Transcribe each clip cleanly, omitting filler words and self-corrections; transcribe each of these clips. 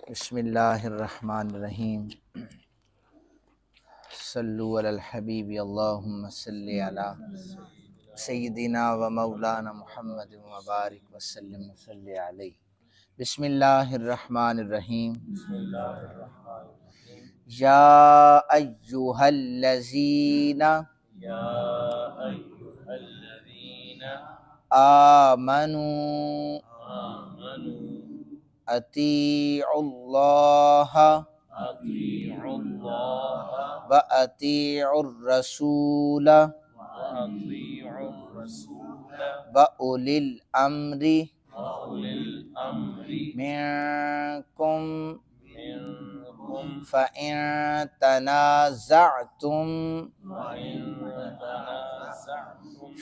بسم اللہ الرحمن الرحیم صلو علی الحبیب اللہم صلی علی سیدنا و مولانا محمد وبارک وسلم صلی علیہ۔ بسم اللہ الرحمن الرحیم۔ یا ایہا الذین آمنوا اطیعوا اللہ وَأَطِيعُوا الرَّسُولَ وَأُولِي الْأَمْرِ مِنْكُمْ فَإِنْ تَنَازَعْتُمْ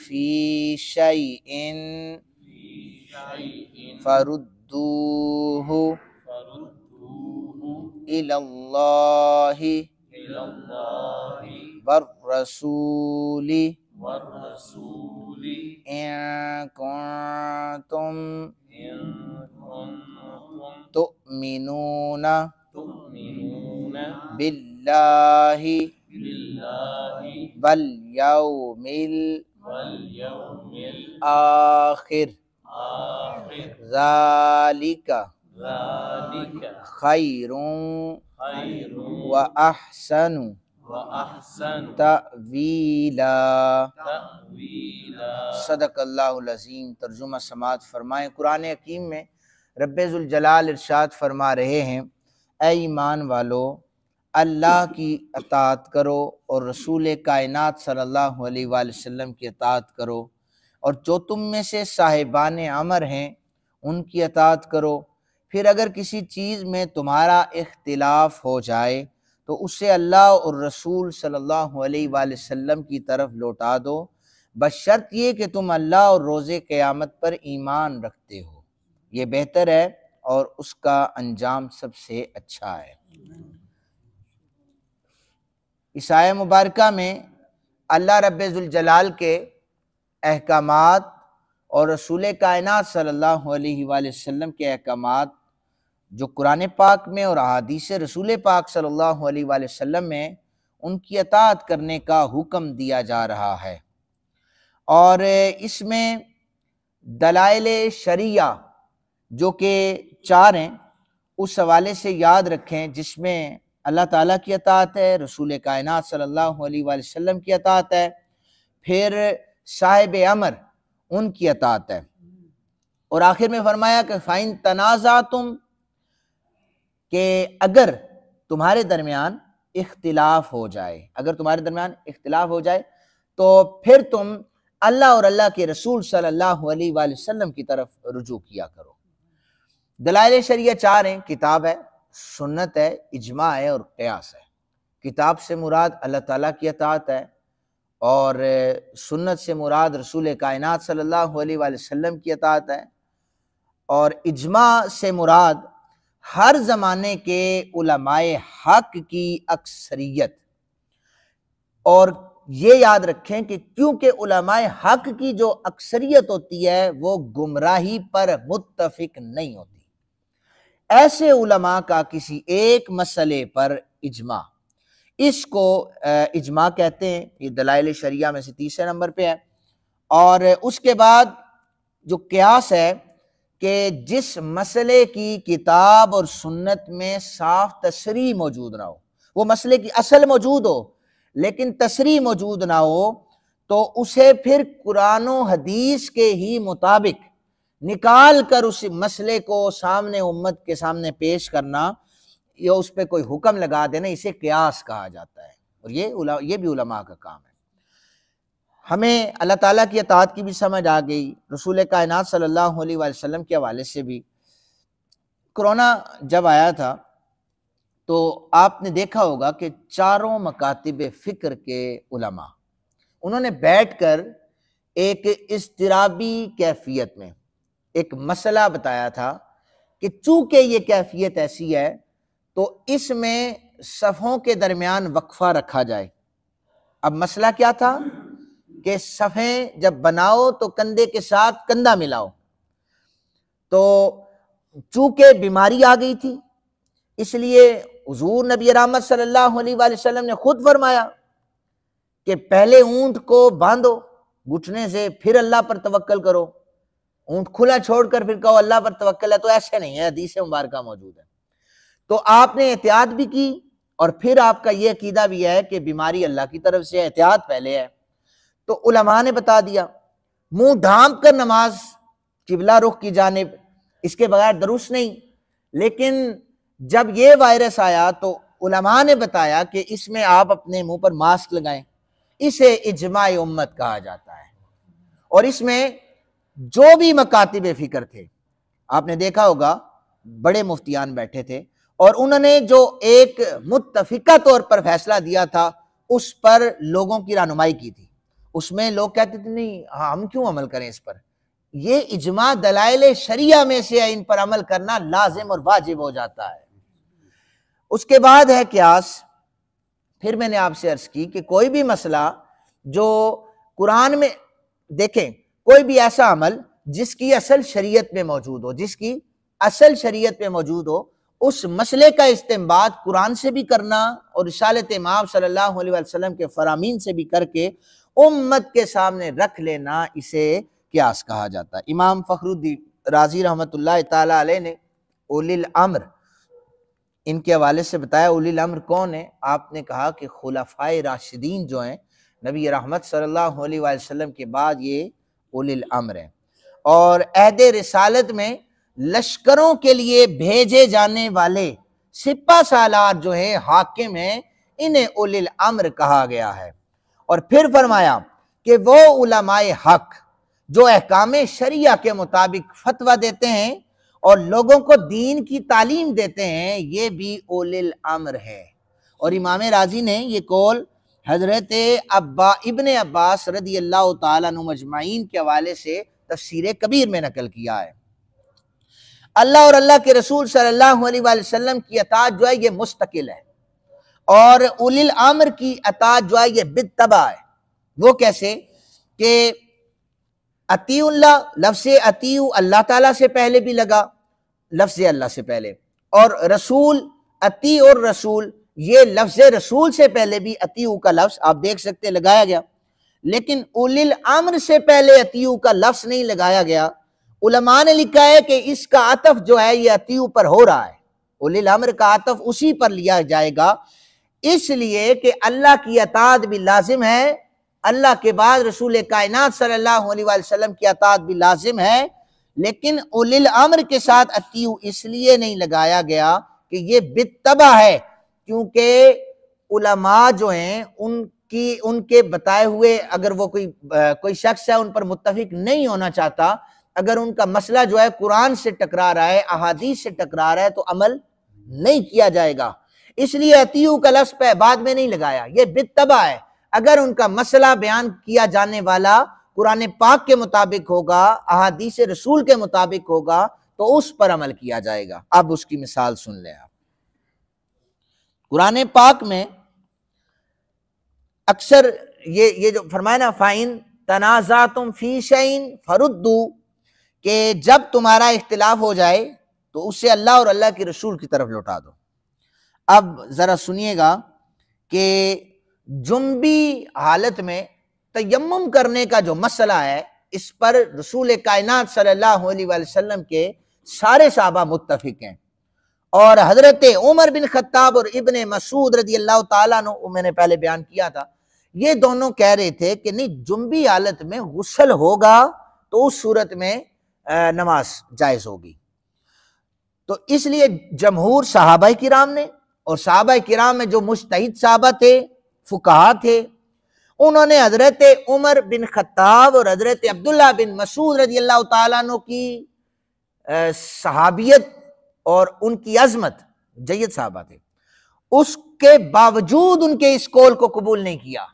فِي شَيْءٍ فَرُدُّوهُ إِلَى اللَّهِ والرسول إن كنتم تؤمنون بالله واليوم الآخر ذلك خير وأحسن تأویلا۔ صدق اللہ العظیم۔ ترجمہ سماعت فرمائیں۔ قرآن حکیم میں رب ذوالجلال ارشاد فرما رہے ہیں، اے ایمان والو، اللہ کی اطاعت کرو اور رسول کائنات صلی اللہ علیہ وآلہ وسلم کی اطاعت کرو، اور جو تم میں سے صاحبان امر ہیں ان کی اطاعت کرو۔ پھر اگر کسی چیز میں تمہارا اختلاف ہو جائے تو اسے اللہ اور رسول صلی اللہ علیہ وآلہ وسلم کی طرف لوٹا دو، بشرط یہ کہ تم اللہ اور روز قیامت پر ایمان رکھتے ہو، یہ بہتر ہے اور اس کا انجام سب سے اچھا ہے۔ اس آیہ مبارکہ میں اللہ رب ذوالجلال کے احکامات اور رسول کائنات صلی اللہ علیہ وآلہ وسلم کے احکامات جو قرآن پاک میں اور احادیث رسول پاک صلی اللہ علیہ وآلہ وسلم میں ان کی اطاعت کرنے کا حکم دیا جا رہا ہے، اور اس میں دلائل شرعیہ جو کہ 4 ہیں اس حوالے سے یاد رکھیں، جس میں اللہ تعالیٰ کی اطاعت ہے، رسول کائنات صلی اللہ علیہ وآلہ وسلم کی اطاعت ہے، پھر صاحب امر ان کی اطاعت ہے، اور آخر میں فرمایا کہ فَإِن تَنَازَعْتُمْ، کہ اگر تمہارے درمیان اختلاف ہو جائے، تو پھر تم اللہ اور اللہ کے رسول صلی اللہ علیہ وآلہ وسلم کی طرف رجوع کیا کرو۔ دلائل شرعیہ 4 ہیں، کتاب ہے، سنت ہے، اجماع ہے اور قیاس ہے۔ کتاب سے مراد اللہ تعالیٰ کی اطاعت ہے، اور سنت سے مراد رسول کائنات صلی اللہ علیہ وآلہ وسلم کی اطاعت ہے، اور اجماع سے مراد ہر زمانے کے علماء حق کی اکثریت۔ اور یہ یاد رکھیں کہ کیونکہ علماء حق کی جو اکثریت ہوتی ہے وہ گمراہی پر متفق نہیں ہوتی، ایسے علماء کا کسی ایک مسئلے پر اجماع، اس کو اجماع کہتے ہیں۔ یہ دلائل شرعیہ میں سے 3 نمبر پہ ہے۔ اور اس کے بعد جو قیاس ہے کہ جس مسئلے کی کتاب اور سنت میں صاف تصریح موجود نہ ہو، وہ مسئلے کی اصل موجود ہو لیکن تصریح موجود نہ ہو، تو اسے پھر قرآن و حدیث کے ہی مطابق نکال کر اس مسئلے کو سامنے امت کے سامنے پیش کرنا یا اس پہ کوئی حکم لگا دینا، اسے قیاس کہا جاتا ہے، اور یہ بھی علماء کا کام ہے۔ ہمیں اللہ تعالیٰ کی اطاعت کی بھی سمجھ آ گئی، رسول کائنات صلی اللہ علیہ وآلہ وسلم کے حوالے سے بھی۔ کرونا جب آیا تھا تو آپ نے دیکھا ہوگا کہ 4 مکاتب فکر کے علماء انہوں نے بیٹھ کر ایک اضطرابی کیفیت میں ایک مسئلہ بتایا تھا کہ چونکہ یہ کیفیت ایسی ہے تو اس میں صفوں کے درمیان وقفہ رکھا جائے۔ اب مسئلہ کیا تھا کہ صفیں جب بناؤ تو کندھے کے ساتھ کندھا ملاؤ، تو چونکہ بیماری آ گئی تھی اس لیے حضور نبی رحمت صلی اللہ علیہ وآلہ وسلم نے خود فرمایا کہ پہلے اونٹ کو باندھو گھٹنے سے، پھر اللہ پر توکل کرو، اونٹ کھلا چھوڑ کر پھر کہو اللہ پر توکل ہے، تو ایسے نہیں ہے، حدیث مبارکہ موجود ہے۔ تو آپ نے احتیاط بھی کی، اور پھر آپ کا یہ عقیدہ بھی ہے کہ بیماری اللہ کی طرف سے، احتیاط پہلے ہے۔ تو علماء نے بتا دیا منہ ڈھانپ کر نماز قبلہ رخ کی جانب، اس کے بغیر درست نہیں۔ لیکن جب یہ وائرس آیا تو علماء نے بتایا کہ اس میں آپ اپنے منہ پر ماسک لگائیں، اسے اجماع امت کہا جاتا ہے۔ اور اس میں جو بھی مکاتب فکر تھے، آپ نے دیکھا ہوگا بڑے مفتیان بیٹھے تھے، اور انہوں نے جو ایک متفقہ طور پر فیصلہ دیا تھا اس پر لوگوں کی رہنمائی کی تھی۔ اس میں لوگ کہتے تھے نہیں ہم کیوں عمل کریں اس پر، یہ اجماع دلائل شریعہ میں سے ہے، ان پر عمل کرنا لازم اور واجب ہو جاتا ہے۔ اس کے بعد ہے قیاس۔ پھر میں نے آپ سے عرض کی کہ کوئی بھی مسئلہ جو قرآن میں، دیکھیں کوئی بھی ایسا عمل جس کی اصل شریعت میں موجود ہو، جس کی اصل شریعت میں موجود ہو، اس مسئلے کا استنباط قرآن سے بھی کرنا اور رسالت امام صلی اللہ علیہ وسلم کے فرامین سے بھی کر کے امت کے سامنے رکھ لینا، اسے قیاس کہا جاتا ہے۔ امام فخر الدین رازی رحمۃ اللہ تعالی علیہ نے اولی الامر، ان کے حوالے سے بتایا اولی الامر کون ہے؟ آپ نے کہا کہ خلفائے راشدین جو ہیں نبی رحمت صلی اللہ علیہ وسلم کے بعد یہ اولی الامر ہیں، اور عہد رسالت میں لشکروں کے لیے بھیجے جانے والے سپہ سالار جو ہیں حاکم ہیں، انہیں اولی الامر کہا گیا ہے۔ اور پھر فرمایا کہ وہ علماء حق جو احکام شریعہ کے مطابق فتویٰ دیتے ہیں اور لوگوں کو دین کی تعلیم دیتے ہیں، یہ بھی اولی الامر ہے۔ اور امام راضی نے یہ قول حضرت ابن عباس رضی اللہ تعالیٰ عنہ مجمعین کے حوالے سے تفسیر کبیر میں نقل کیا ہے۔ اللہ اور اللہ کے رسول صلی اللہ علیہ وآلہ وسلم کی اطاعت جو ہے یہ مستقل ہے، اور اولی الامر کی اطاعت جو ہے یہ بالتبع ہے۔ وہ کیسے کہ اطیعوا اللہ، لفظ اطیعوا اللہ تعالیٰ سے پہلے بھی لگا، لفظ اللہ سے پہلے، اور رسول اطیعوا الرسول، یہ لفظ رسول سے پہلے بھی اطیعوا کا لفظ آپ دیکھ سکتے لگایا گیا، لیکن اولی الامر سے پہلے اطیعوا کا لفظ نہیں لگایا گیا۔ علماء نے لکھا ہے کہ اس کا عطف جو ہے یہ اطیعوا پر ہو رہا ہے، اولی الامر کا عطف اسی پر لیا جائے گا، اس لیے کہ اللہ کی اطاعت بھی لازم ہے، اللہ کے بعد رسول کائنات صلی اللہ علیہ وآلہ وسلم کی اطاعت بھی لازم ہے، لیکن اولی الامر کے ساتھ اطیعوا اس لیے نہیں لگایا گیا کہ یہ بالتبع ہے، کیونکہ علماء جو ہیں ان کے بتائے ہوئے اگر وہ کوئی شخص ہے ان پر متفق نہیں ہونا چاہتا، اگر ان کا مسئلہ جو ہے قرآن سے ٹکرا رہا ہے، احادیث سے ٹکرا رہا ہے، تو عمل نہیں کیا جائے گا۔ اس لیے اطیعوا کا لفظ پہ بعد میں نہیں لگایا، یہ بالتبع ہے۔ اگر ان کا مسئلہ بیان کیا جانے والا قرآن پاک کے مطابق ہوگا، احادیث رسول کے مطابق ہوگا، تو اس پر عمل کیا جائے گا۔ اب اس کی مثال سن لیں آپ۔ قرآن پاک میں اکثر یہ جو فرمایا نا فَإِن تَنَازَعْتُمْ فِي شَيْءٍ فَرُدُّوا، کہ جب تمہارا اختلاف ہو جائے تو اسے اللہ اور اللہ کے رسول کی طرف لوٹا دو۔ اب ذرا سنیے گا کہ جنبی حالت میں تیمم کرنے کا جو مسئلہ ہے، اس پر رسول کائنات صلی اللہ علیہ وآلہ وسلم کے سارے صحابہ متفق ہیں، اور حضرت عمر بن خطاب اور ابن مسعود رضی اللہ تعالیٰ عنہ، میں نے پہلے بیان کیا تھا، یہ دونوں کہہ رہے تھے کہ نہیں، جنبی حالت میں غسل ہوگا تو اس صورت میں نماز جائز ہوگی۔ تو اس لیے جمہور صحابہ کرام نے، اور صحابہ کرام میں جو مجتہد صحابہ تھے، فقہا تھے، انہوں نے حضرت عمر بن خطاب اور حضرت عبداللہ بن مسعود رضی اللہ تعالیٰ عنہ کی صحابیت اور ان کی عظمت، جید صحابہ تھے، اس کے باوجود ان کے اس قول کو قبول نہیں کیا،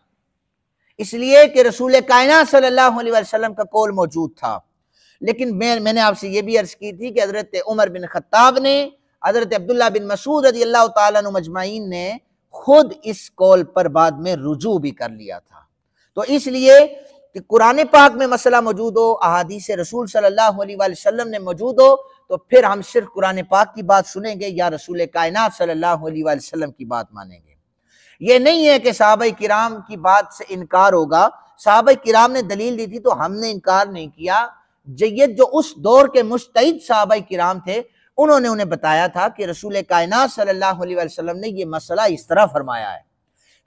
اس لیے کہ رسول کائنات صلی اللہ علیہ وسلم کا قول موجود تھا۔ لیکن میں نے آپ سے یہ بھی عرض کی تھی کہ حضرت عمر بن خطاب نے، حضرت عبداللہ بن مسعود رضی اللہ تعالیٰ عنہ مجمعین نے خود اس قول پر بعد میں رجوع بھی کر لیا تھا۔ تو اس لیے کہ قرآن پاک میں مسئلہ موجود ہو، احادیث رسول صلی اللہ علیہ وآلہ وسلم نے موجود ہو، تو پھر ہم صرف قرآن پاک کی بات سنیں گے یا رسول کائنات صلی اللہ علیہ وآلہ وسلم کی بات مانیں گے۔ یہ نہیں ہے کہ صحابہ کرام کی بات سے انکار ہوگا، صحابہ کرام نے دلیل دی تھی تو ہم نے انکار نہیں کیا۔ جید جو اس دور کے مجتہد صحابہ کرام تھے انہوں نے انہیں بتایا تھا کہ رسول کائنات صلی اللہ علیہ وآلہ وسلم نے یہ مسئلہ اس طرح فرمایا ہے،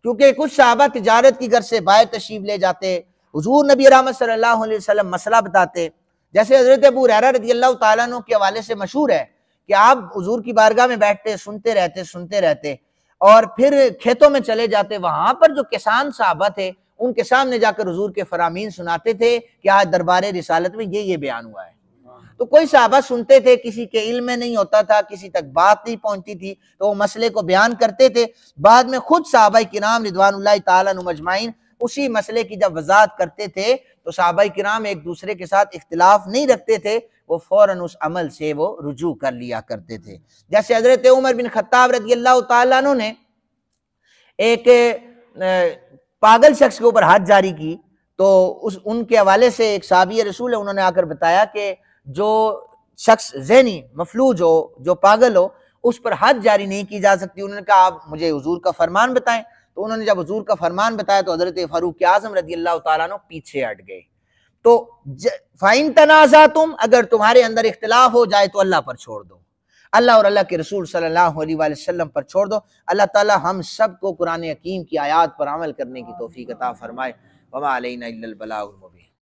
کیونکہ کچھ صحابہ تجارت کی غرض سے باہر تشریف لے جاتے، حضور نبی رحمت صلی اللہ علیہ وسلم مسئلہ بتاتے، جیسے حضرت ابو ہریرہ رضی اللہ تعالیٰ عنہ کے حوالے سے مشہور ہے کہ آپ حضور کی بارگاہ میں بیٹھتے سنتے رہتے اور پھر کھیتوں میں چلے جاتے، وہاں پر جو کسان صحابہ تھے ان کے سامنے جا کر حضور کے فرامین سناتے تھے کہ آج دربار رسالت میں یہ بیان ہوا ہے۔ تو کوئی صحابہ سنتے تھے، کسی کے علم میں نہیں ہوتا تھا، کسی تک بات نہیں پہنچتی تھی تو وہ مسئلے کو بیان کرتے تھے، بعد میں خود صحابہ کرام رضوان اللہ تعالیٰ عنہم اجمعین اسی مسئلے کی جب وضاحت کرتے تھے تو صحابہ کرام ایک دوسرے کے ساتھ اختلاف نہیں رکھتے تھے، وہ فوراً اس عمل سے وہ رجوع کر لیا کرتے تھے۔ جیسے حضرت عمر بن خطاب رضی اللہ تعالیٰ عنہ نے ایک پاگل شخص کے اوپر حد جاری کی تو ان کے حوالے سے ایک صحابی رسول ہے، انہوں نے آ کر بتایا کہ جو شخص ذہنی مفلوج ہو، جو پاگل ہو، اس پر حد جاری نہیں کی جا سکتی۔ انہوں نے کہا آپ مجھے حضور کا فرمان بتائیں، تو انہوں نے جب حضور کا فرمان بتایا تو حضرت فاروق اعظم رضی اللہ تعالیٰ عنہ پیچھے ہٹ گئے۔ تو فَإِن تَنَازَعْتُمْ، اگر تمہارے اندر اختلاف ہو جائے تو اللہ پر چھوڑ دو، اللہ اور اللہ کے رسول صلی اللہ علیہ وآلہ وسلم پر چھوڑ دو۔ اللہ تعالیٰ ہم سب کو قرآن حکیم کی آیات پر عمل کرنے کی توفیق عطا فرمائے۔ وَمَا عَلَيْنَا إِلَّا الْبَلَاغُ الْمُبِينُ۔